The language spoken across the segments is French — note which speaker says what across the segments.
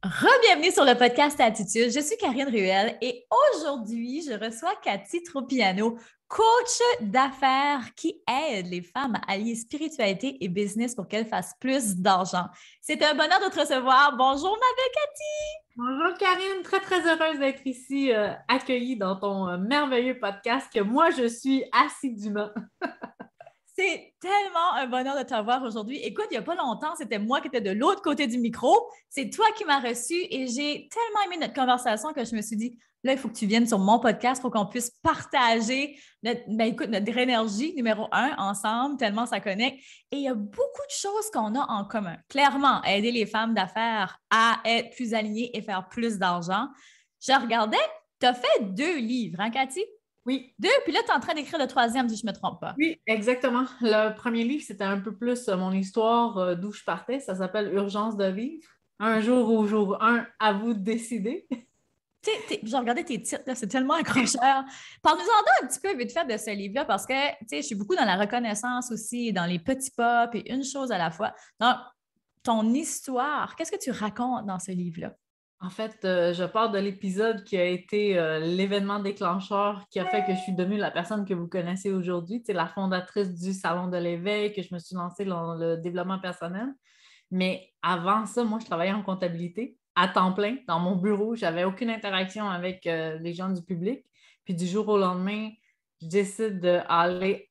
Speaker 1: Re-bienvenue sur le podcast Attitude. Je suis Karine Ruel et aujourd'hui, je reçois Cathy Tropiano, coach d'affaires qui aide les femmes à allier spiritualité et business pour qu'elles fassent plus d'argent. C'est un bonheur de te recevoir. Bonjour, ma belle Cathy!
Speaker 2: Bonjour Karine, très très heureuse d'être ici accueillie dans ton merveilleux podcast que moi je suis assidûment.
Speaker 1: C'est tellement un bonheur de te voir aujourd'hui. Écoute, il n'y a pas longtemps, c'était moi qui étais de l'autre côté du micro. C'est toi qui m'as reçu et j'ai tellement aimé notre conversation que je me suis dit, là, il faut que tu viennes sur mon podcast pour qu'on puisse partager notre énergie numéro un ensemble, tellement ça connecte. Et il y a beaucoup de choses qu'on a en commun. Clairement, aider les femmes d'affaires à être plus alignées et faire plus d'argent. Je regardais, tu as fait 2 livres, hein, Cathy?
Speaker 2: Oui,
Speaker 1: 2, puis là, tu es en train d'écrire le troisième, si je ne me trompe pas.
Speaker 2: oui, exactement. Le premier livre, c'était un peu plus mon histoire d'où je partais. Ça s'appelle Urgence de vivre. Un jour au jour un, à vous de décider.
Speaker 1: J'ai regardé tes titres, là, c'est tellement accrocheur. Parle-nous-en un petit peu vite fait de ce livre-là parce que je suis beaucoup dans la reconnaissance aussi, dans les petits pas, puis une chose à la fois. Donc, ton histoire, qu'est-ce que tu racontes dans ce livre-là?
Speaker 2: En fait, je pars de l'épisode qui a été l'événement déclencheur qui a fait que je suis devenue la personne que vous connaissez aujourd'hui, la fondatrice du Salon de l'éveil, que je me suis lancée dans le développement personnel. Mais avant ça, moi, je travaillais en comptabilité à temps plein dans mon bureau. Je n'avais aucune interaction avec les gens du public. Puis du jour au lendemain, je décide d'aller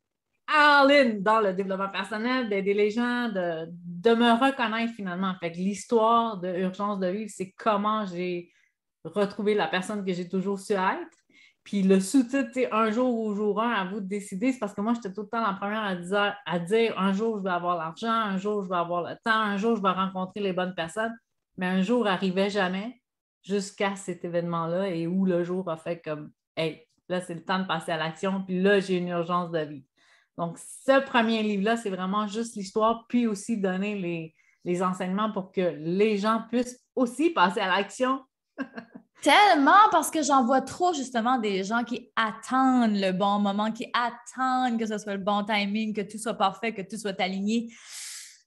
Speaker 2: all-in dans le développement personnel, d'aider les gens, de me reconnaître finalement. Fait que l'histoire de Urgence de vivre, c'est comment j'ai retrouvé la personne que j'ai toujours su être. Puis le sous-titre, c'est un jour ou jour un, à vous de décider. C'est parce que moi, j'étais tout le temps la première à dire un jour, je vais avoir l'argent, un jour, je vais avoir le temps, un jour, je vais rencontrer les bonnes personnes. Mais un jour n'arrivait jamais jusqu'à cet événement-là et où le jour a fait comme, hey, là, c'est le temps de passer à l'action. Puis là, j'ai une urgence de vie. Donc, ce premier livre-là, c'est vraiment juste l'histoire, puis aussi donner les enseignements pour que les gens puissent aussi passer à l'action.
Speaker 1: Tellement parce que j'en vois trop justement des gens qui attendent le bon moment, qui attendent que ce soit le bon timing, que tout soit parfait, que tout soit aligné.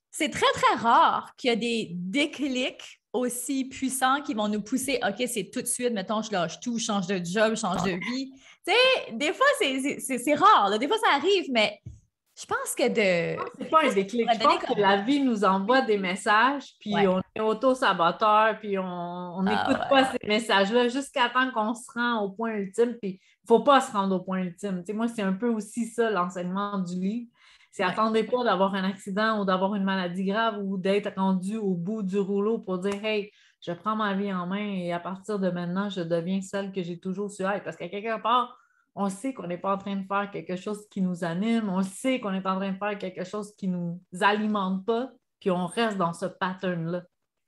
Speaker 1: C'est très, très rare qu'il y a des déclics aussi puissants qui vont nous pousser, OK, c'est tout de suite, mettons, je lâche tout, je change de job, je change de vie. Tu sais, des fois, c'est rare, là. Des fois, ça arrive, mais je pense que de...
Speaker 2: C'est pas un
Speaker 1: Qu'est-ce que tu
Speaker 2: déclic.
Speaker 1: pourrais
Speaker 2: Je
Speaker 1: donner
Speaker 2: pense que
Speaker 1: comme...
Speaker 2: la vie nous envoie des messages, puis
Speaker 1: Ouais.
Speaker 2: on est auto-saboteur, puis on
Speaker 1: Ah
Speaker 2: n'écoute pas
Speaker 1: ouais.
Speaker 2: ces messages-là jusqu'à temps qu'on se rend au point ultime, puis il ne faut pas se rendre au point ultime. Tu sais, moi, c'est un peu aussi ça l'enseignement du livre. C'est
Speaker 1: Ouais.
Speaker 2: attendez pas d'avoir un accident ou d'avoir une maladie grave ou d'être rendu au bout du rouleau pour dire hey, je prends ma vie en main et à partir de maintenant, je deviens celle que j'ai toujours su être. Parce qu'à quelque part, on sait qu'on n'est pas en train de faire quelque chose qui nous anime, on sait qu'on est en train de faire quelque chose qui ne nous alimente pas, puis on reste dans ce pattern-là.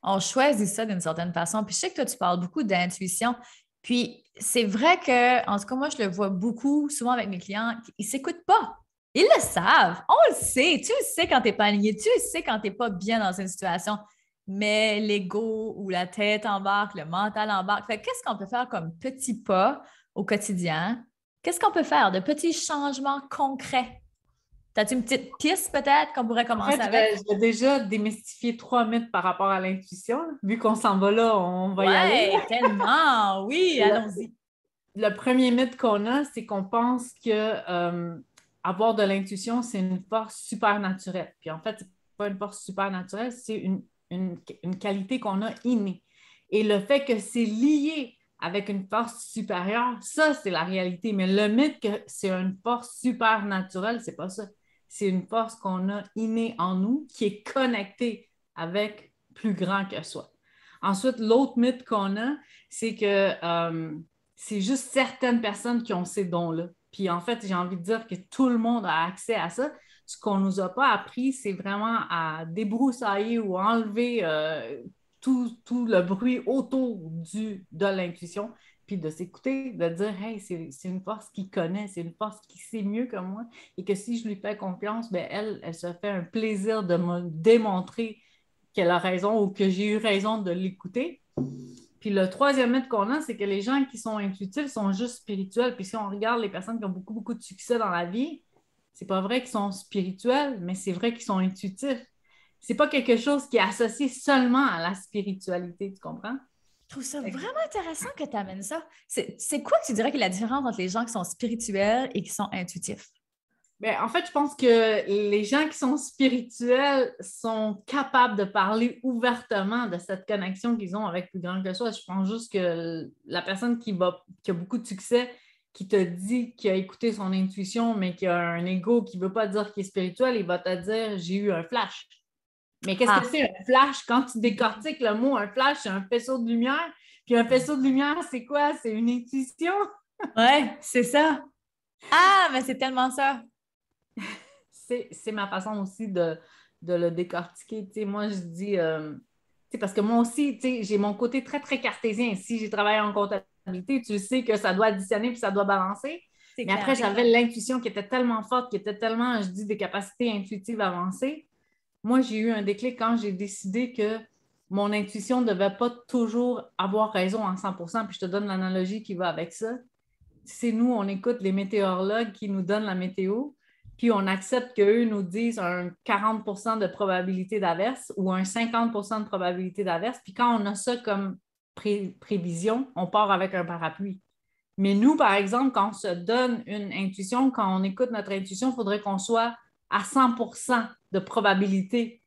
Speaker 1: On choisit ça d'une certaine façon. Puis je sais que toi, tu parles beaucoup d'intuition. Puis c'est vrai que, en tout cas, moi, je le vois beaucoup, souvent avec mes clients, ils ne s'écoutent pas. Ils le savent. On le sait. Tu le sais quand tu n'es pas aligné. Tu le sais quand tu n'es pas bien dans une situation. Mais l'ego ou la tête embarque, le mental embarque. Fait qu'est-ce qu'on peut faire comme petit pas au quotidien? Qu'est-ce qu'on peut faire de petits changements concrets? As-tu une petite piste peut-être qu'on pourrait
Speaker 2: En
Speaker 1: commencer
Speaker 2: fait,
Speaker 1: avec?
Speaker 2: je vais déjà démystifier 3 mythes par rapport à l'intuition. Vu qu'on s'en va là, on va y aller.
Speaker 1: Ouais, tellement. Oui,
Speaker 2: Le,
Speaker 1: allons-y.
Speaker 2: le premier mythe qu'on a, c'est qu'on pense que avoir de l'intuition, c'est une force supernaturelle. Puis en fait, c'est pas une force supernaturelle, c'est une qualité qu'on a innée. Et le fait que c'est lié avec une force supérieure, ça, c'est la réalité. Mais le mythe que c'est une force supernaturelle, c'est pas ça. C'est une force qu'on a innée en nous qui est connectée avec plus grand que soi. Ensuite, l'autre mythe qu'on a, c'est que c'est juste certaines personnes qui ont ces dons-là. Puis en fait, j'ai envie de dire que tout le monde a accès à ça. Ce qu'on ne nous a pas appris, c'est vraiment à débroussailler ou enlever tout le bruit autour de l'intuition, puis de s'écouter, de dire, hey, c'est une force qui connaît, c'est une force qui sait mieux que moi, et que si je lui fais confiance, ben elle se fait un plaisir de me démontrer qu'elle a raison ou que j'ai eu raison de l'écouter. Puis le troisième mythe qu'on a, c'est que les gens qui sont intuitifs sont juste spirituels. Puis si on regarde les personnes qui ont beaucoup, beaucoup de succès dans la vie, c'est pas vrai qu'ils sont spirituels, mais c'est vrai qu'ils sont intuitifs. c'est pas quelque chose qui est associé seulement à la spiritualité, tu comprends?
Speaker 1: Je trouve ça vraiment intéressant que tu amènes ça. C'est quoi que tu dirais que la différence entre les gens qui sont spirituels et qui sont intuitifs?
Speaker 2: Bien, en fait, je pense que les gens qui sont spirituels sont capables de parler ouvertement de cette connexion qu'ils ont avec plus grand que soi. Je pense juste que la personne qui a beaucoup de succès, qui te dit qu'il a écouté son intuition, mais qui a un ego qui ne veut pas dire qu'il est spirituel, il va te dire j'ai eu un flash. Mais qu'est-ce que c'est un flash? Quand tu décortiques le mot, un flash, c'est un faisceau de lumière. Puis un faisceau de lumière, c'est quoi? C'est une intuition.
Speaker 1: Ouais, c'est ça. Ah, mais c'est tellement ça.
Speaker 2: C'est ma façon aussi de le décortiquer. Tu sais, moi, je dis, tu sais, parce que moi aussi, tu sais, j'ai mon côté très, très cartésien. Si j'ai travaillé en comptabilité, tu sais que ça doit additionner puis ça doit balancer.
Speaker 1: C'est
Speaker 2: Mais
Speaker 1: clair.
Speaker 2: après, j'avais l'intuition qui était tellement forte, qui était tellement, je dis, des capacités intuitives avancées. Moi, j'ai eu un déclic quand j'ai décidé que mon intuition ne devait pas toujours avoir raison en 100%. Puis je te donne l'analogie qui va avec ça. C'est nous, on écoute les météorologues qui nous donnent la météo, puis on accepte qu'eux nous disent un 40% de probabilité d'averse ou un 50% de probabilité d'averse. Puis quand on a ça comme prévision, on part avec un parapluie. Mais nous, par exemple, quand on se donne une intuition, quand on écoute notre intuition, il faudrait qu'on soit à 100% de probabilité.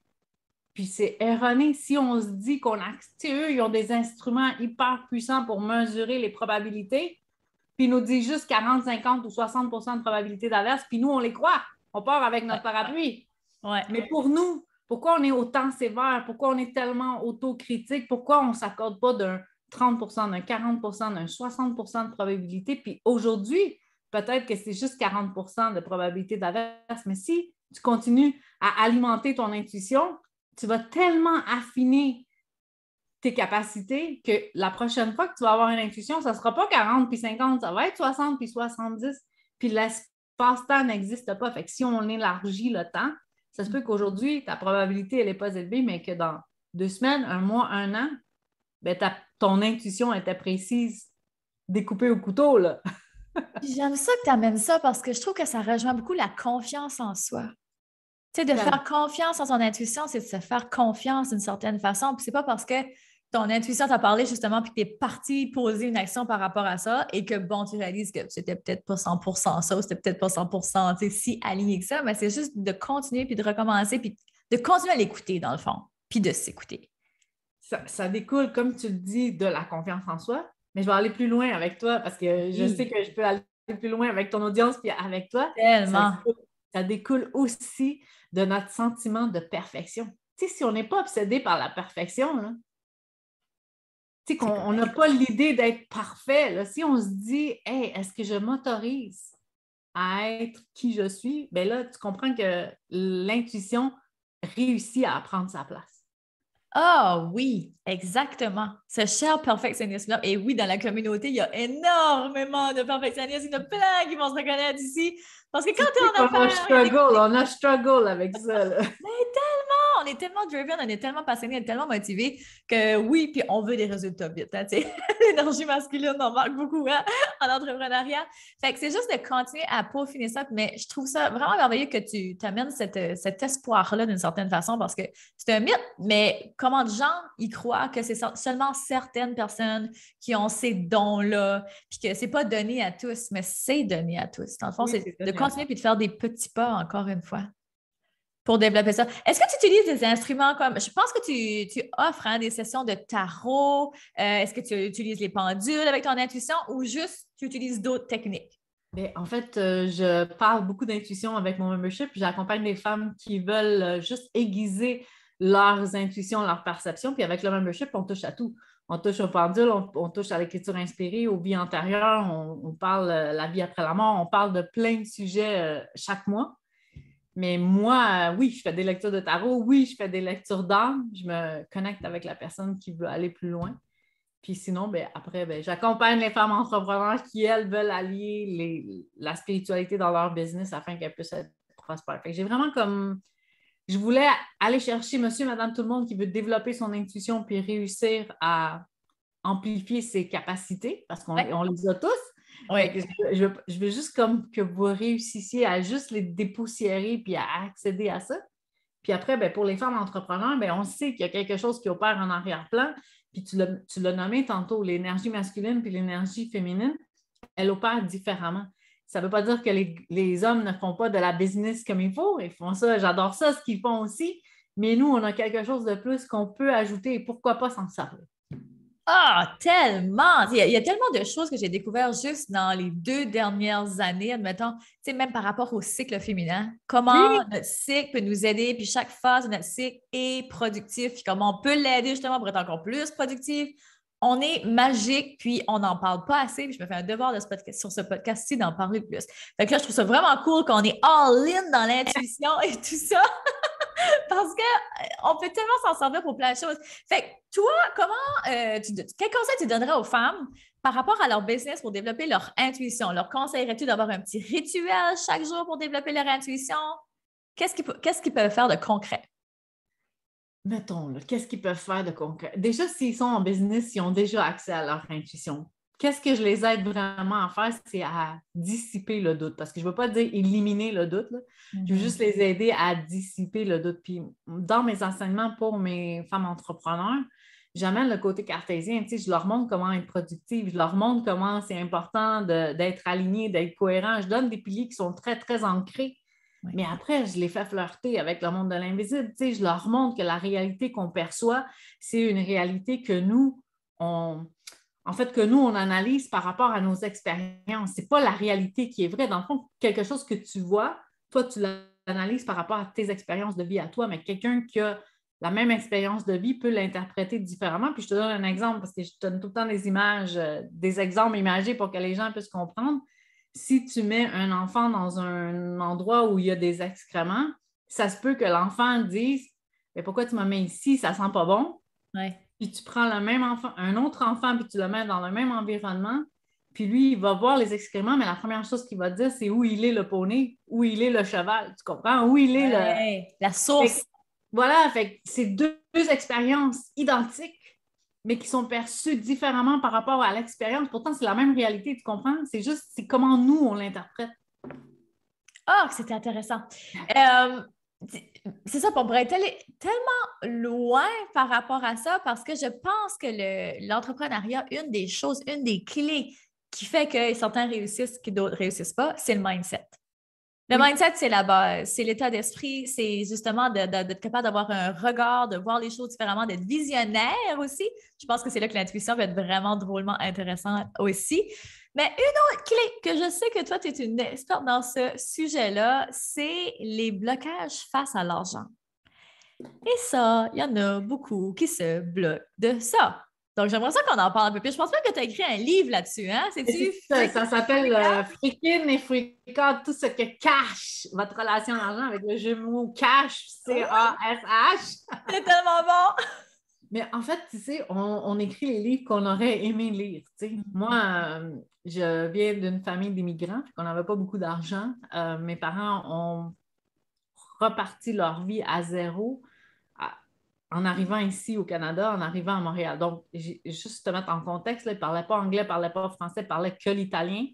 Speaker 2: Puis c'est erroné si on se dit qu'on a, eux, ils ont des instruments hyper puissants pour mesurer les probabilités, puis ils nous disent juste 40, 50 ou 60% de probabilité d'averse, puis nous, on les croit. On part avec notre parapluie.
Speaker 1: Ouais.
Speaker 2: Mais pour nous, pourquoi on est autant sévère? Pourquoi on est tellement autocritique? Pourquoi on ne s'accorde pas d'un 30%, d'un 40%, d'un 60% de probabilité? Puis aujourd'hui, peut-être que c'est juste 40% de probabilité d'averse, mais si tu continues à alimenter ton intuition, tu vas tellement affiner tes capacités que la prochaine fois que tu vas avoir une intuition, ça ne sera pas 40 puis 50, ça va être 60 puis 70. Puis l'espace-temps n'existe pas. Fait que si on élargit le temps, ça se peut qu'aujourd'hui, ta probabilité, elle n'est pas élevée, mais que dans 2 semaines, un mois, un an, ben, ton intuition était précise, découpée au couteau, là.
Speaker 1: J'aime ça que tu amènes ça parce que je trouve que ça rejoint beaucoup la confiance en soi. Tu sais, de faire confiance en son intuition, c'est de se faire confiance d'une certaine façon. Puis c'est pas parce que ton intuition t'a parlé justement puis que tu es parti poser une action par rapport à ça et que bon, tu réalises que c'était peut-être pas 100% ça ou c'était peut-être pas 100% tu sais, si aligné que ça, mais c'est juste de continuer puis de recommencer puis de continuer à l'écouter dans le fond puis de s'écouter.
Speaker 2: Ça découle, comme tu le dis, de la confiance en soi, mais je vais aller plus loin avec toi parce que je sais que je peux aller plus loin avec ton audience puis avec toi.
Speaker 1: Tellement.
Speaker 2: Ça découle aussi de notre sentiment de perfection. Tu sais, si on n'est pas obsédé par la perfection, là, tu sais, qu'on n'a pas l'idée d'être parfait, là, si on se dit, hey, est-ce que je m'autorise à être qui je suis? Bien là, tu comprends que l'intuition réussit à prendre sa place.
Speaker 1: Ah oui, exactement. Ce cher perfectionnisme-là. Et oui, dans la communauté, il y a énormément de perfectionnistes. Il y en a plein qui vont se reconnaître ici. Parce que quand tu es en affaires,
Speaker 2: On a struggle avec ça. Là.
Speaker 1: on est tellement driven, on est tellement passionné, on est tellement motivé que oui, puis on veut des résultats vite. Hein, l'énergie masculine en manque beaucoup hein, en entrepreneuriat. Fait que c'est juste de continuer à peaufiner ça, mais je trouve ça vraiment merveilleux que tu t'amènes cet espoir-là d'une certaine façon parce que c'est un mythe, mais comment de gens y croient que c'est seulement certaines personnes qui ont ces dons-là, puis que c'est pas donné à tous, mais c'est donné à tous. Dans le fond,
Speaker 2: Oui,
Speaker 1: c'est de continuer puis de faire des petits pas encore une fois pour développer ça. Est-ce que tu utilises des instruments comme, je pense que tu offres hein, des sessions de tarot. Est-ce que tu utilises les pendules avec ton intuition ou juste tu utilises d'autres techniques?
Speaker 2: Bien, en fait, je parle beaucoup d'intuition avec mon membership. J'accompagne des femmes qui veulent juste aiguiser leurs intuitions, leurs perceptions. Puis avec le membership, on touche à tout. On touche au pendule, on touche à l'écriture inspirée, aux vies antérieures, on parle la vie après la mort, on parle de plein de sujets chaque mois. Mais moi, oui, je fais des lectures de tarot, oui, je fais des lectures d'âme, je me connecte avec la personne qui veut aller plus loin. Puis sinon, ben, après, ben, j'accompagne les femmes entrepreneurs qui, elles, veulent allier la spiritualité dans leur business afin qu'elles puissent être prospères. Fait que j'ai vraiment comme... Je voulais aller chercher monsieur, madame, tout le monde qui veut développer son intuition puis réussir à amplifier ses capacités, parce qu'on les a tous.
Speaker 1: Oui.
Speaker 2: Je veux juste comme que vous réussissiez à juste les dépoussiérer puis à accéder à ça. Puis après, ben, pour les femmes entrepreneurs, ben, on sait qu'il y a quelque chose qui opère en arrière-plan. Puis tu l'as nommé tantôt, l'énergie masculine puis l'énergie féminine, elle opère différemment. Ça ne veut pas dire que les hommes ne font pas de la business comme il faut. Ils font ça, j'adore ça, ce qu'ils font aussi. Mais nous, on a quelque chose de plus qu'on peut ajouter et pourquoi pas s'en servir.
Speaker 1: Ah, tellement! Il y a tellement de choses que j'ai découvertes juste dans les 2 dernières années, admettons, tu sais, même par rapport au cycle féminin. Comment
Speaker 2: Oui,
Speaker 1: notre cycle peut nous aider, puis chaque phase de notre cycle est productif, puis comment on peut l'aider justement pour être encore plus productif. On est magique, puis on n'en parle pas assez, puis je me fais un devoir de sur ce podcast-ci d'en parler plus. Fait que là, je trouve ça vraiment cool qu'on est all-in dans l'intuition et tout ça. Parce qu'on peut tellement s'en servir pour plein de choses. Fait que toi, quel conseil tu donnerais aux femmes par rapport à leur business pour développer leur intuition? Leur conseillerais-tu d'avoir un petit rituel chaque jour pour développer leur intuition? Qu'est-ce qu'ils peuvent faire de concret?
Speaker 2: mettons, là, qu'est-ce qu'ils peuvent faire de concret? Déjà, s'ils sont en business, ils ont déjà accès à leur intuition. Qu'est-ce que je les aide vraiment à faire? C'est à dissiper le doute. Parce que je ne veux pas dire éliminer le doute, là. Je veux juste les aider à dissiper le doute. Puis dans mes enseignements pour mes femmes entrepreneurs, j'amène le côté cartésien. Tu sais, je leur montre comment être productive. Je leur montre comment c'est important d'être aligné, d'être cohérent. Je donne des piliers qui sont très, très ancrés.
Speaker 1: Oui.
Speaker 2: Mais après, je les fais flirter avec le monde de l'invisible. Tu sais, je leur montre que la réalité qu'on perçoit, c'est une réalité que nous, on analyse par rapport à nos expériences. Ce n'est pas la réalité qui est vraie. Dans le fond, quelque chose que tu vois, toi, tu l'analyses par rapport à tes expériences de vie à toi, mais quelqu'un qui a la même expérience de vie peut l'interpréter différemment. Puis je te donne un exemple parce que je te donne tout le temps des images, des exemples imagés pour que les gens puissent comprendre. Si tu mets un enfant dans un endroit où il y a des excréments, ça se peut que l'enfant dise mais pourquoi tu m'as mis ici, ça sent pas bon?
Speaker 1: Ouais.
Speaker 2: Puis tu prends le même enfant, un autre enfant, puis tu le mets dans le même environnement, puis lui, il va voir les excréments, mais la première chose qu'il va dire, c'est où il est le poney, où il est le cheval, tu comprends? Où il est le...
Speaker 1: Ouais. La
Speaker 2: Fait que,
Speaker 1: source.
Speaker 2: voilà, fait que c'est deux expériences identiques, mais qui sont perçues différemment par rapport à l'expérience. Pourtant, c'est la même réalité, tu comprends? C'est comment nous, on l'interprète.
Speaker 1: Ah, c'était intéressant. Euh, c'est ça, on pourrait être allé tellement loin par rapport à ça parce que je pense que l'entrepreneuriat, une des choses, une des clés qui fait que certains réussissent, que d'autres ne réussissent pas, c'est le mindset. Le
Speaker 2: Oui.
Speaker 1: mindset, c'est la base, c'est l'état d'esprit, c'est justement d'être capable d'avoir un regard, de voir les choses différemment, d'être visionnaire aussi. Je pense que c'est là que l'intuition va être vraiment drôlement intéressante aussi. Mais une autre clé que je sais que toi, tu es une experte dans ce sujet-là, c'est les blocages face à l'argent. Et ça, il y en a beaucoup qui se bloquent de ça. Donc, j'aimerais ça qu'on en parle un peu plus. Je pense pas que tu as écrit un livre là-dessus, hein? C'est-tu
Speaker 2: Ça s'appelle Freakin' et Freak tout ce que cache votre relation à l'argent avec le jeu de mots cash, C-A-S-H.
Speaker 1: C'est tellement bon!
Speaker 2: Mais en fait, tu sais, on écrit les livres qu'on aurait aimé lire. Tu sais. Moi, je viens d'une famille d'immigrants, on n'avait pas beaucoup d'argent. Mes parents ont reparti leur vie à zéro en arrivant ici au Canada, en arrivant à Montréal. Donc, juste te mettre en contexte, là, ils ne parlaient pas anglais, ils ne parlaient pas français, ils ne parlaient que l'italien.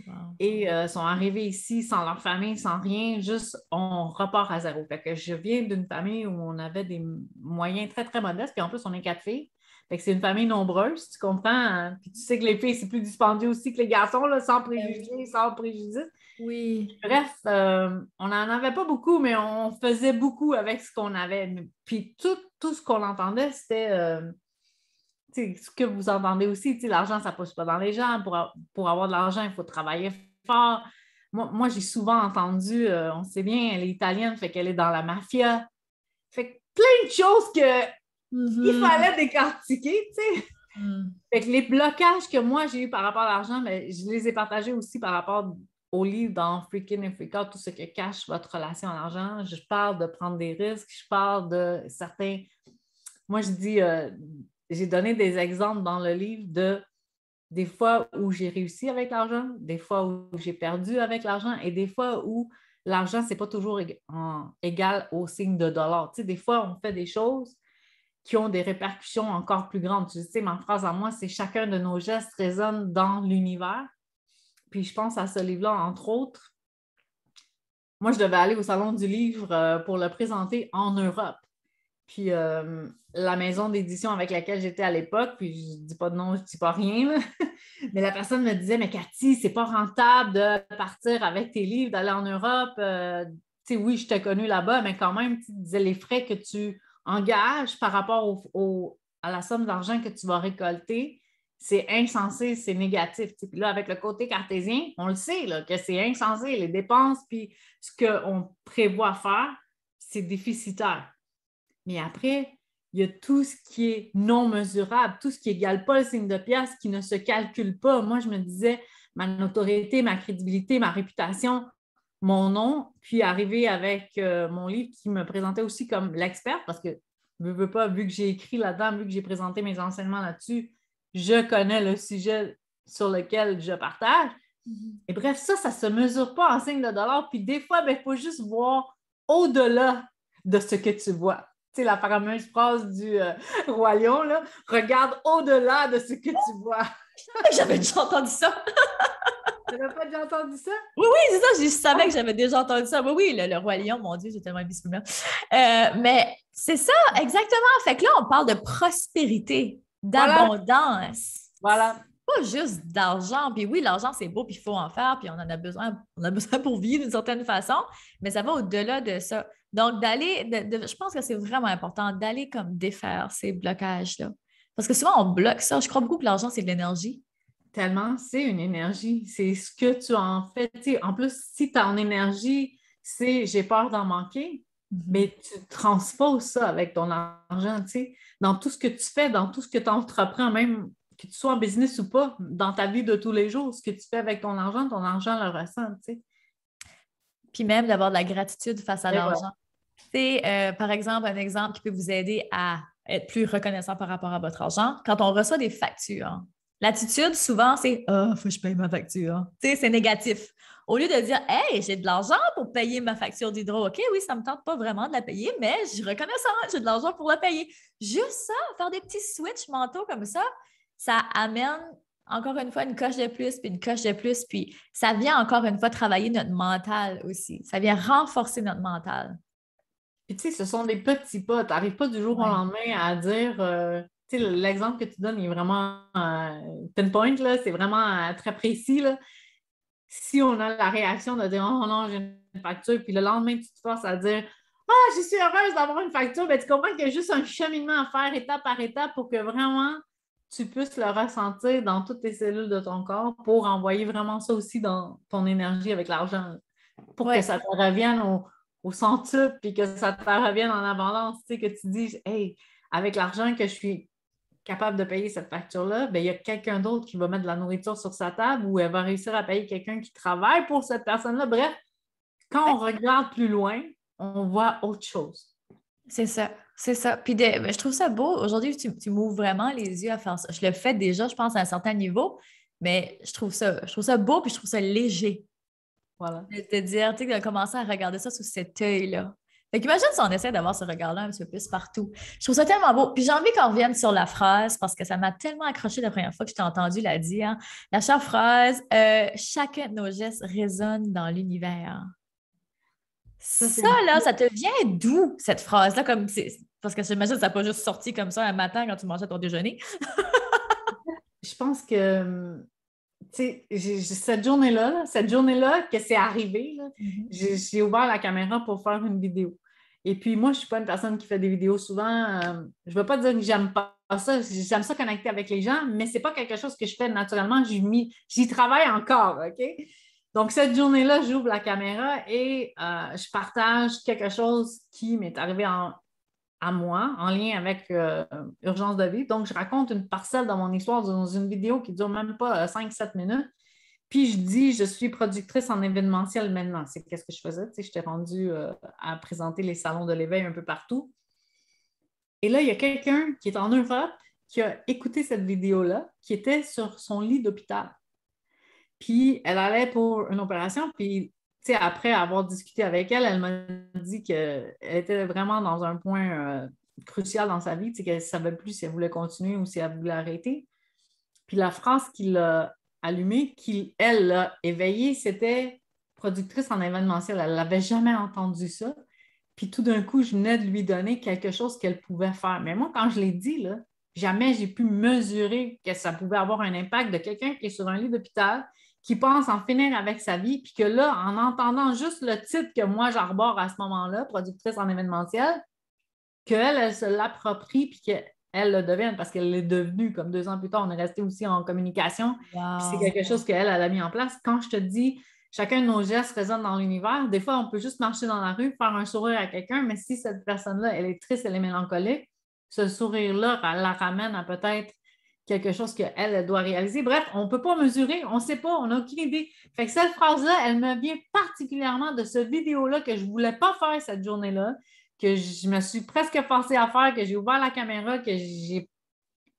Speaker 1: Wow.
Speaker 2: Et sont arrivés ici sans leur famille, sans rien, juste on repart à zéro. Fait que je viens d'une famille où on avait des moyens très, très modestes, puis en plus, on est 4 filles. Fait que c'est une famille nombreuse, tu comprends? Hein? Puis tu sais que les filles, c'est plus dispendieux aussi que les garçons, là, sans préjugés, sans préjudice.
Speaker 1: Oui.
Speaker 2: Bref, on n'en avait pas beaucoup, mais on faisait beaucoup avec ce qu'on avait. Puis tout ce qu'on entendait, c'était ce que vous entendez aussi, l'argent, ça ne pousse pas dans les gens. Pour avoir de l'argent, il faut travailler fort. Moi j'ai souvent entendu, on sait bien, elle est italienne, fait qu'elle est dans la mafia. Fait que plein de choses qu'il fallait décortiquer, tu sais. Fait que les blocages que moi j'ai eu par rapport à l'argent, mais je les ai partagés aussi par rapport au livre dans Freakin' and Freak Out, tout ce que cache votre relation à l'argent. Je parle de prendre des risques, je parle de certains. Moi, je dis, j'ai donné des exemples dans le livre de des fois où j'ai réussi avec l'argent, des fois où j'ai perdu avec l'argent et des fois où l'argent, ce n'est pas toujours égal au signe de dollar. Tu sais, des fois, on fait des choses qui ont des répercussions encore plus grandes. Tu sais, ma phrase à moi, c'est chacun de nos gestes résonne dans l'univers. Puis je pense à ce livre-là, entre autres, moi, je devais aller au Salon du livre pour le présenter en Europe. Puis la maison d'édition avec laquelle j'étais à l'époque, puis je ne dis pas de nom, je ne dis pas rien, là. Mais la personne me disait, mais Cathy, c'est pas rentable de partir avec tes livres, d'aller en Europe. Tu sais, oui, je t'ai connue là-bas, mais quand même, tu disais les frais que tu engages par rapport à la somme d'argent que tu vas récolter, c'est insensé, c'est négatif. Puis là, avec le côté cartésien, on le sait là, que c'est insensé. Les dépenses, puis ce qu'on prévoit faire, c'est déficitaire. Mais après, il y a tout ce qui est non mesurable, tout ce qui n'égale pas le signe de pièce, qui ne se calcule pas. Moi, je me disais, ma notoriété, ma crédibilité, ma réputation, mon nom, puis arriver avec mon livre qui me présentait aussi comme l'experte, parce que, veux pas, vu que j'ai écrit là-dedans, vu que j'ai présenté mes enseignements là-dessus, je connais le sujet sur lequel je partage. Et bref, ça ne se mesure pas en signe de dollar. Puis des fois, il faut juste voir au-delà de ce que tu vois. Tu sais, la fameuse phrase du Roi Lion, là, regarde au-delà de ce que tu vois.
Speaker 1: J'avais déjà entendu ça.
Speaker 2: Tu n'avais pas déjà entendu ça?
Speaker 1: Oui, oui, c'est ça. Je savais que j'avais déjà entendu ça. Oui, oui, le Roi Lion, mon Dieu, j'ai tellement aimé ce film-là. Mais c'est ça, exactement. Fait que là, on parle de prospérité, d'abondance.
Speaker 2: Voilà.
Speaker 1: Pas juste d'argent. Puis oui, l'argent, c'est beau, puis il faut en faire, puis on a besoin pour vivre d'une certaine façon, mais ça va au-delà de ça. Donc, je pense que c'est vraiment important d'aller comme défaire ces blocages-là. Parce que souvent, on bloque ça. Je crois beaucoup que l'argent, c'est de l'énergie.
Speaker 2: Tellement, c'est une énergie. C'est ce que tu en fais. Tu sais, en plus, si ton énergie, c'est j'ai peur d'en manquer, mais tu transposes ça avec ton argent, tu sais, dans tout ce que tu fais, dans tout ce que tu entreprends, même que tu sois en business ou pas, dans ta vie de tous les jours, ce que tu fais avec ton argent le ressent, tu sais.
Speaker 1: Puis même d'avoir de la gratitude face à
Speaker 2: Et voilà.
Speaker 1: l'argent. C'est, par exemple, un exemple qui peut vous aider à être plus reconnaissant par rapport à votre argent. Quand on reçoit des factures, l'attitude, souvent, c'est « Ah, faut que je paye ma facture. » Tu sais, c'est négatif. Au lieu de dire « Hey, j'ai de l'argent pour payer ma facture d'hydro. OK, oui, ça ne me tente pas vraiment de la payer, mais je suis reconnaissant, j'ai de l'argent pour la payer. » Juste ça, faire des petits switches mentaux comme ça amène encore une fois une coche de plus, puis une coche de plus, puis ça vient encore une fois travailler notre mental aussi. Ça vient renforcer notre mental.
Speaker 2: Puis tu sais, ce sont des petits pas. Tu n'arrives pas du jour au
Speaker 1: Ouais.
Speaker 2: lendemain à dire, tu sais, l'exemple que tu donnes est vraiment pinpoint, là, c'est vraiment très précis, là. Si on a la réaction de dire oh non, j'ai une facture, puis le lendemain, tu te forces à dire ah, je suis heureuse d'avoir une facture, bien, tu comprends qu'il y a juste un cheminement à faire étape par étape pour que vraiment tu puisses le ressentir dans toutes tes cellules de ton corps pour envoyer vraiment ça aussi dans ton énergie avec l'argent, pour que
Speaker 1: Ouais.
Speaker 2: ça te revienne au centuple puis que ça te revienne en abondance, tu sais, que tu dis hey, avec l'argent que je suis capable de payer cette facture-là, bien, il y a quelqu'un d'autre qui va mettre de la nourriture sur sa table ou elle va réussir à payer quelqu'un qui travaille pour cette personne-là. Bref, quand on regarde plus loin, on voit autre chose.
Speaker 1: C'est ça, c'est ça. Puis je trouve ça beau. Aujourd'hui, tu m'ouvres vraiment les yeux à faire ça. Je le fais déjà, je pense, à un certain niveau, mais je trouve ça beau, puis je trouve ça léger.
Speaker 2: Voilà.
Speaker 1: De dire, tu sais, de commencer à regarder ça sous cet œil-là. Fait qu'imagine si on essaie d'avoir ce regard-là un petit peu plus partout. Je trouve ça tellement beau. Puis j'ai envie qu'on revienne sur la phrase parce que ça m'a tellement accroché la première fois que je t'ai entendu la dire. La chère phrase, chacun de nos gestes résonne dans l'univers.
Speaker 2: Ça, c'est
Speaker 1: Ça, là, ça te vient d'où, cette phrase-là? Parce que j'imagine que ça n'a pas juste sorti comme ça un matin quand tu mangeais ton déjeuner.
Speaker 2: je pense que tu sais, cette journée-là que c'est arrivé, là,
Speaker 1: Mhm.
Speaker 2: j'ai ouvert la caméra pour faire une vidéo. Et puis moi, je ne suis pas une personne qui fait des vidéos souvent. Je ne veux pas dire que j'aime pas ça. J'aime ça connecter avec les gens, mais ce n'est pas quelque chose que je fais naturellement. J'y travaille encore, OK? Donc, cette journée-là, j'ouvre la caméra et je partage quelque chose qui m'est arrivé à moi, en lien avec Urgence de vie. Donc, je raconte une parcelle de mon histoire dans une vidéo qui ne dure même pas 5-7 minutes. Puis, je dis, je suis productrice en événementiel maintenant. C'est qu'est-ce que je faisais? Tu sais, j'étais rendue à présenter les salons de l'éveil un peu partout. Et là, il y a quelqu'un qui est en Europe qui a écouté cette vidéo-là, qui était sur son lit d'hôpital. Puis, elle allait pour une opération, puis après avoir discuté avec elle, elle m'a dit qu'elle était vraiment dans un point crucial dans sa vie, qu'elle ne savait plus si elle voulait continuer ou si elle voulait arrêter. Puis la phrase qui l'a allumée, qui, elle, l'a éveillée, c'était productrice en événementiel. Elle n'avait jamais entendu ça. Puis tout d'un coup, je venais de lui donner quelque chose qu'elle pouvait faire. Mais moi, quand je l'ai dit, là, jamais j'ai pu mesurer que ça pouvait avoir un impact de quelqu'un qui est sur un lit d'hôpital, qui pense en finir avec sa vie, puis que là, en entendant juste le titre que moi j'arbore à ce moment-là, productrice en événementiel, qu'elle, elle se l'approprie, puis qu'elle le devienne, parce qu'elle l'est devenue, comme 2 ans plus tard, on est resté aussi en communication, puis c'est
Speaker 1: Wow.
Speaker 2: quelque chose qu'elle, elle a mis en place. Quand je te dis, chacun de nos gestes résonne dans l'univers, des fois, on peut juste marcher dans la rue, faire un sourire à quelqu'un, mais si cette personne-là, elle est triste, elle est mélancolique, ce sourire-là, elle la ramène à peut-être quelque chose qu'elle elle doit réaliser. Bref, on ne peut pas mesurer, on ne sait pas, on n'a aucune idée. Fait que cette phrase-là, elle me vient particulièrement de cette vidéo-là que je ne voulais pas faire cette journée-là, que je me suis presque forcée à faire, que j'ai ouvert la caméra, que j'ai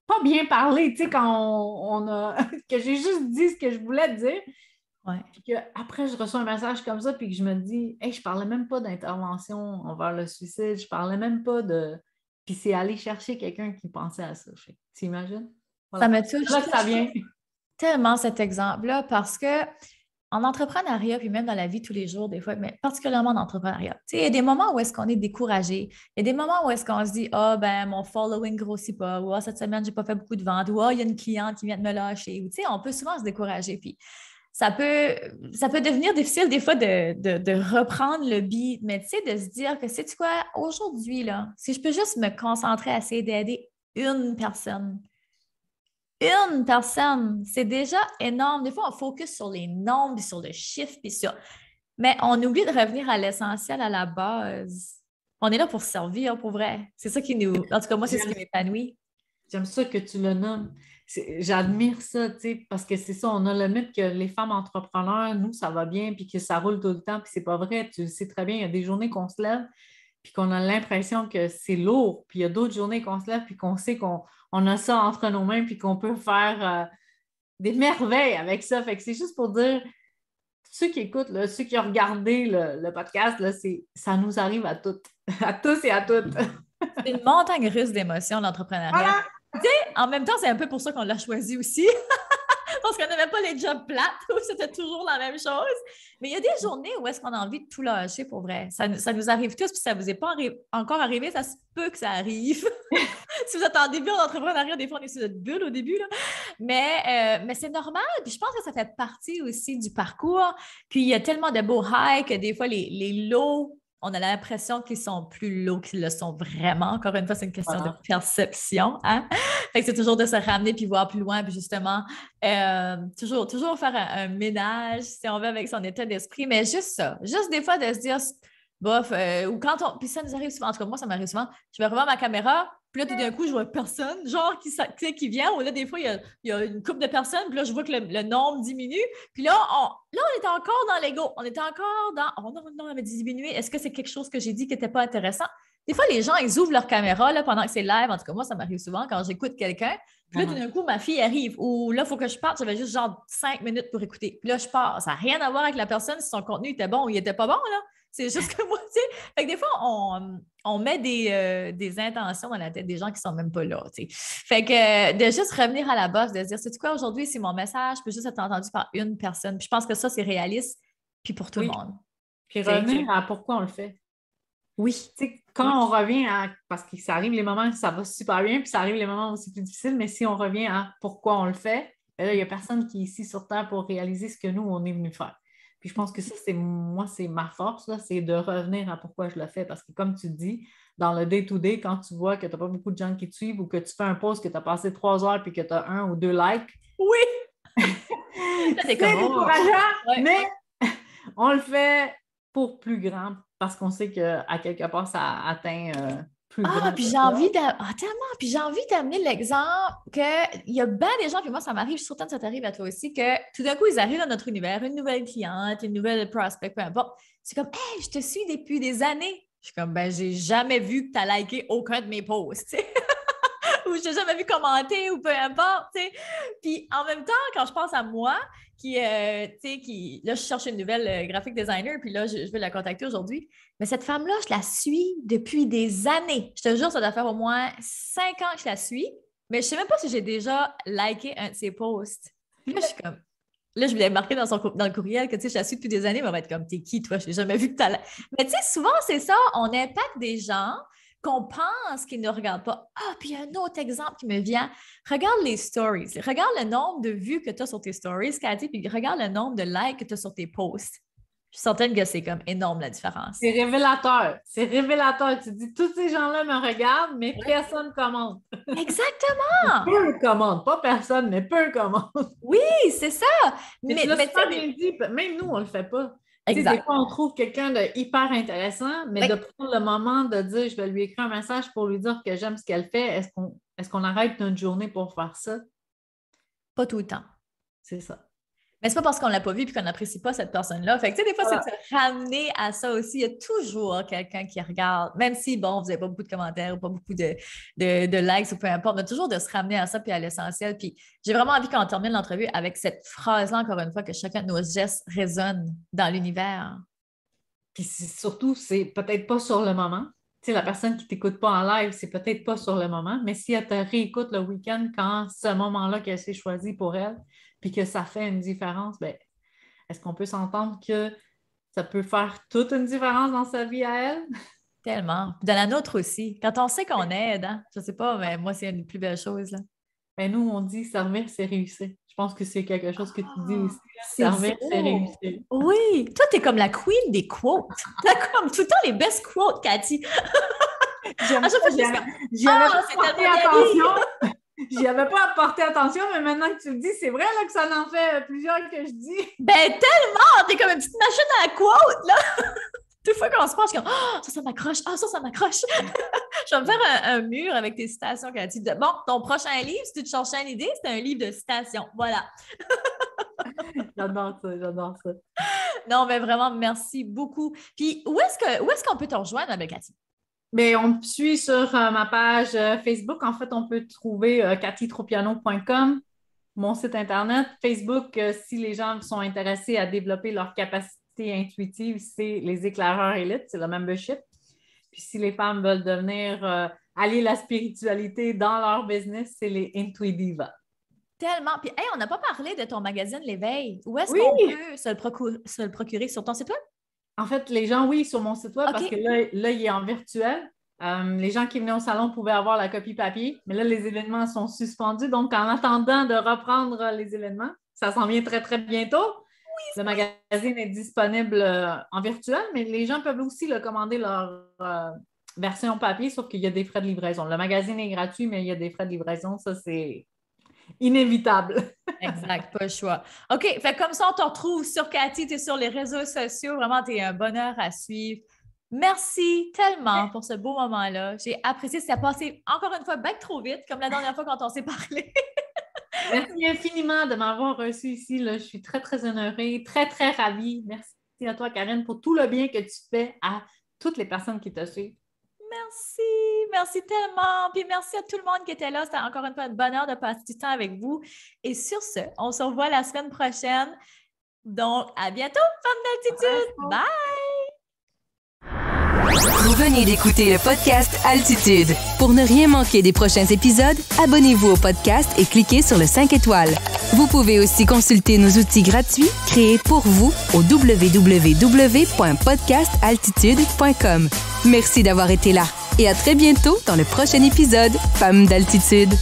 Speaker 2: pas bien parlé, tu sais, quand on a que j'ai juste dit ce que je voulais dire.
Speaker 1: Ouais.
Speaker 2: Puis qu'après, je reçois un message comme ça, puis que je me dis, hey, je parlais même pas d'intervention envers le suicide, je parlais même pas de. Puis c'est aller chercher quelqu'un qui pensait à ça. Tu imagines?
Speaker 1: Ça
Speaker 2: Voilà.
Speaker 1: me
Speaker 2: C'est
Speaker 1: touche
Speaker 2: là que ça vient.
Speaker 1: tellement cet exemple-là parce que en entrepreneuriat, puis même dans la vie de tous les jours, des fois, mais particulièrement en entrepreneuriat, tu sais, il y a des moments où est-ce qu'on est découragé. Il y a des moments où est-ce qu'on se dit, ah, ben, mon following grossit pas, ou ah, cette semaine, j'ai pas fait beaucoup de ventes, ou ah, il y a une cliente qui vient de me lâcher, ou tu sais, on peut souvent se décourager. Puis ça peut, ça peut devenir difficile des fois de reprendre le beat, mais tu sais, de se dire que, sais-tu quoi, aujourd'hui, là, si je peux juste me concentrer à essayer d'aider une personne, c'est déjà énorme. Des fois, on focus sur les nombres, puis sur le chiffre, puis sur... Mais on oublie de revenir à l'essentiel, à la base. On est là pour servir, pour vrai. C'est ça qui nous... En tout cas, moi, c'est ce qui
Speaker 2: J'aime
Speaker 1: m'épanouit.
Speaker 2: J'aime ça que tu le nommes. J'admire ça, tu sais, parce que c'est ça, on a le mythe que les femmes entrepreneurs, nous, ça va bien, puis que ça roule tout le temps, puis c'est pas vrai. Tu le sais très bien, il y a des journées qu'on se lève, puis qu'on a l'impression que c'est lourd, puis il y a d'autres journées qu'on se lève, puis qu'on sait qu'on a ça entre nos mains, puis qu'on peut faire des merveilles avec ça. Fait que c'est juste pour dire, ceux qui écoutent, là, ceux qui ont regardé le podcast, là, ça nous arrive à toutes, à tous et à toutes.
Speaker 1: C'est une montagne russe d'émotions, l'entrepreneuriat.
Speaker 2: Voilà!
Speaker 1: Tu sais, en même temps, c'est un peu pour ça qu'on l'a choisi aussi. Parce qu'on n'avait pas les jobs plates où c'était toujours la même chose. Mais il y a des journées où est-ce qu'on a envie de tout lâcher pour vrai. Ça nous arrive tous, puis ça ne vous est pas encore arrivé, ça se peut que ça arrive. Si vous êtes en début d'entrepreneuriat, des fois, on est sur notre bulle au début. Là. Mais c'est normal. Puis je pense que ça fait partie aussi du parcours. Puis il y a tellement de beaux highs que des fois, les lows, on a l'impression qu'ils sont plus low qu'ils le sont vraiment. Encore une fois, c'est une question de perception. Hein? Fait que c'est toujours de se ramener puis voir plus loin. Puis justement, toujours faire un ménage, si on veut, avec son état d'esprit. Mais juste ça. Juste des fois de se dire, bof, ou quand on. Puis ça nous arrive souvent. En tout cas, moi, ça m'arrive souvent. Je vais revoir ma caméra. Puis là, tout d'un coup, je vois personne, genre, qui vient. Ou là, des fois, il y a une couple de personnes. Puis là, je vois que le nombre diminue. Puis là, on était encore dans l'ego. On était encore dans. Oh non, non, elle avait diminué. Est-ce que c'est quelque chose que j'ai dit qui n'était pas intéressant? Des fois, les gens, ils ouvrent leur caméra là, pendant que c'est live. En tout cas, moi, ça m'arrive souvent quand j'écoute quelqu'un. Puis là, tout d'un coup, ma fille arrive. Ou là, il faut que je parte. J'avais juste genre 5 minutes pour écouter. Puis là, je pars. Ça n'a rien à voir avec la personne si son contenu était bon ou il n'était pas bon, là. C'est juste que moi, tu sais, fait que des fois, on met des intentions dans la tête des gens qui ne sont même pas là, tu sais. Fait que de juste revenir à la base, de se dire, sais-tu quoi, aujourd'hui, c'est mon message, peut juste être entendu par une personne. Puis je pense que ça, c'est réaliste, puis pour tout le monde.
Speaker 2: Puis revenir à pourquoi on le fait.
Speaker 1: Oui.
Speaker 2: Tu sais, quand on revient à... Parce que ça arrive les moments où ça va super bien, puis ça arrive les moments où c'est plus difficile, mais si on revient à pourquoi on le fait, ben là, il n'y a personne qui est ici sur Terre pour réaliser ce que nous, on est venu faire. Puis je pense que ça, c'est ma force, là, c'est de revenir à pourquoi je le fais. Parce que comme tu dis, dans le day-to-day, quand tu vois que tu n'as pas beaucoup de gens qui te suivent ou que tu fais un post que tu as passé 3 heures puis que tu as 1 ou 2 likes.
Speaker 1: Oui!
Speaker 2: C'est décourageant, mais on le fait pour plus grand parce qu'on sait qu'à quelque part, ça atteint plus grand.
Speaker 1: Puis j'ai envie tellement, puis j'ai envie d'amener l'exemple qu'il y a bien des gens, puis moi, ça m'arrive, je suis certaine que ça t'arrive à toi aussi, que tout d'un coup, ils arrivent dans notre univers, une nouvelle cliente, une nouvelle prospect, peu importe. C'est comme, hey, je te suis depuis des années. Je suis comme, ben, j'ai jamais vu que tu as liké aucun de mes posts, ou je t'ai jamais vu commenter, ou peu importe, tu sais. Puis en même temps, quand je pense à moi, là, je cherche une nouvelle graphic designer, puis là, je vais la contacter aujourd'hui. Mais cette femme-là, je la suis depuis des années. Je te jure, ça doit faire au moins 5 ans que je la suis, mais je ne sais même pas si j'ai déjà liké un de ses posts. Puis là, je suis comme, Là, je voulais marquer dans le courriel que, tu sais, je la suis depuis des années, mais on va être comme, t'es qui, toi? Je n'ai jamais vu que tu as... Mais tu sais, souvent, c'est ça, on impacte des gens qu'on pense qu'ils ne regardent pas. Ah, puis il y a un autre exemple qui me vient. Regarde les stories. Regarde le nombre de vues que tu as sur tes stories, Cathy, puis regarde le nombre de likes que tu as sur tes posts. Je suis certaine que c'est comme énorme la différence.
Speaker 2: C'est révélateur. C'est révélateur. Tu dis, tous ces gens-là me regardent, mais personne ne commente.
Speaker 1: Exactement!
Speaker 2: Peu commente. Pas personne, mais peu commente.
Speaker 1: Oui, c'est ça!
Speaker 2: Mais tu l'as super bien dit. Même nous, on ne le fait pas.
Speaker 1: Exact.
Speaker 2: Des fois, on trouve quelqu'un de hyper intéressant, mais de prendre le moment de dire, je vais lui écrire un message pour lui dire que j'aime ce qu'elle fait. Est-ce qu'on arrête notre journée pour faire ça?
Speaker 1: Pas tout le temps.
Speaker 2: C'est ça.
Speaker 1: Mais c'est pas parce qu'on l'a pas vu et qu'on n'apprécie pas cette personne-là. Fait que, tu sais, des fois, c'est de se ramener à ça aussi. Il y a toujours quelqu'un qui regarde, même si, bon, vous n'avez pas beaucoup de commentaires ou pas beaucoup de likes ou peu importe, mais toujours de se ramener à ça puis à l'essentiel. Puis j'ai vraiment envie qu'on termine l'entrevue avec cette phrase-là, encore une fois, que chacun de nos gestes résonne dans l'univers.
Speaker 2: Puis surtout, c'est peut-être pas sur le moment. Tu sais, la personne qui ne t'écoute pas en live, c'est peut-être pas sur le moment, mais si elle te réécoute le week-end quand ce moment-là qu'elle s'est choisi pour elle, puis que ça fait une différence, bien, est-ce qu'on peut s'entendre que ça peut faire toute une différence dans sa vie à elle?
Speaker 1: Tellement. Dans la nôtre aussi. Quand on sait qu'on aide, hein? Je ne sais pas, mais moi, c'est une des plus belles choses. Là.
Speaker 2: Ben nous, on dit servir, c'est réussir. Je pense que c'est quelque chose que tu dis aussi. Servir, c'est réussir.
Speaker 1: Oui. Toi, tu es comme la queen des quotes. Tu as comme tout le temps les best quotes, Cathy.
Speaker 2: J'y avais pas porté attention, mais maintenant que tu le dis, c'est vrai là, que ça en fait plusieurs que je dis.
Speaker 1: Ben tellement! T'es comme une petite machine à la quote, là! Des fois qu'on se penche, comme « Ah, ça m'accroche! Ah, ça m'accroche! » Je vais me faire un mur avec tes citations, Cathy. Bon, ton prochain livre, si tu te cherchais une idée, c'est un livre de citations. Voilà.
Speaker 2: J'adore ça.
Speaker 1: Non, mais vraiment, merci beaucoup. Puis, où est-ce qu'on peut te rejoindre, Cathy?
Speaker 2: Bien, on me suit sur ma page Facebook. En fait, on peut trouver cathytropiano.com, mon site Internet. Facebook, si les gens sont intéressés à développer leur capacité intuitive, c'est les éclaireurs élites, c'est le membership. Puis si les femmes veulent devenir, allier la spiritualité dans leur business, c'est les Intuidiva.
Speaker 1: Tellement. Puis, hey, on n'a pas parlé de ton magazine L'Éveil. Où est-ce qu'on peut se le procurer sur ton site web?
Speaker 2: En fait, les gens, oui, sur mon site web, parce que là, il est en virtuel. Les gens qui venaient au salon pouvaient avoir la copie papier, mais là, les événements sont suspendus. Donc, en attendant de reprendre les événements, ça s'en vient très, très bientôt. Le magazine est disponible en virtuel, mais les gens peuvent aussi le commander leur version papier, sauf qu'il y a des frais de livraison. Le magazine est gratuit, mais il y a des frais de livraison. Ça, c'est inévitable.
Speaker 1: Exact, pas le choix. OK, fait comme ça, on te retrouve sur Cathy, tu es sur les réseaux sociaux. Vraiment, tu es un bonheur à suivre. Merci tellement pour ce beau moment-là. J'ai apprécié. Ça a passé encore une fois bien trop vite, comme la dernière fois quand on s'est parlé.
Speaker 2: Merci infiniment de m'avoir reçu ici. Là. Je suis très, très honorée, très, très ravie. Merci à toi, Karine, pour tout le bien que tu fais à toutes les personnes qui te suivent.
Speaker 1: Merci tellement. Puis merci à tout le monde qui était là. C'était encore une fois un bonheur de passer du temps avec vous. Et sur ce, on se revoit la semaine prochaine. Donc, à bientôt, Femmes d'Altitude. Bye!
Speaker 3: Vous venez d'écouter le podcast Altitude. Pour ne rien manquer des prochains épisodes, abonnez-vous au podcast et cliquez sur le 5 étoiles. Vous pouvez aussi consulter nos outils gratuits créés pour vous au www.podcastaltitude.com. Merci d'avoir été là et à très bientôt dans le prochain épisode Femmes d'Altitude.